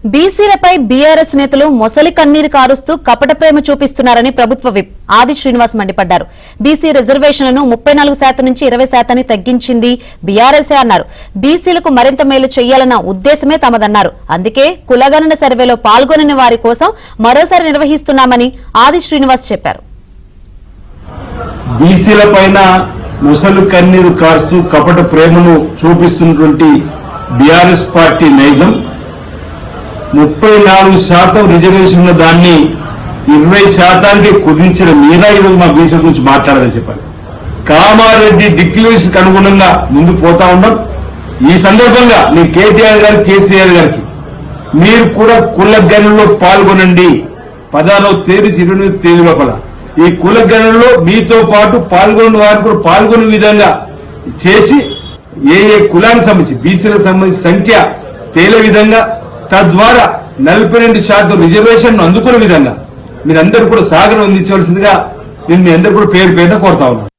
బీసీలపై BRS నేతలు మొసలి కన్నీరు కారుస్తూ కపట ప్రేమ చూపిస్తున్నారని ప్రభుత్వ విప్ ఆది శ్రీనివాస్ మండిపడ్డారు. బీసీ రిజర్వేషన్లను 34% నుంచి 20% తగ్గించింది బీఆర్ఎస్ అన్నారు. బీసీలకు మరింత మేలు చేయాలన్న ఉద్దేశమే తమదన్నారు. అందుకే కులగణన సర్వేలో పాల్గొనని వారి కోసం మరోసారి నిర్వహిస్తున్నామని ఆది శ్రీనివాస్ చెప్పారు. బీసీలపైన మొసలు కన్నీరు కారుస్తూ కపట ప్రేమను చూపిస్తున్నటువంటి బీఆర్ఎస్ పార్టీ నైజం 34% రిజర్వేషన్ ఉన్న దాన్ని 20%కి కుదించడం మీద ఈరోజు మా బీసీల గురించి మాట్లాడాలని చెప్పారు. కామారెడ్డి డిక్లరేషన్ కు అనుగుణంగా ముందు పోతా ఉన్నాం. ఈ సందర్భంగా నేను కేటీఆర్ గారు, కేసీఆర్ గారికి మీరు కూడా కుల గణనలో పాల్గొనండి. 16వ తేదీ నుంచి 29వ తేదీ లోపల ఈ కుల గణనలో మీతో పాటు పాల్గొన్న వారు కూడా పాల్గొనే విధంగా చేసి ఏ కులానికి సంబంధించి బీసీలకు సంబంధించి సంఖ్య తేలే విధంగా, తద్వారా 42% రిజర్వేషన్ అందుకునే విధంగా మీరందరూ కూడా సాగరం అందించవలసిందిగా నేను మీ అందరూ కూడా పేరు పేరున కోరుతా ఉన్నాను.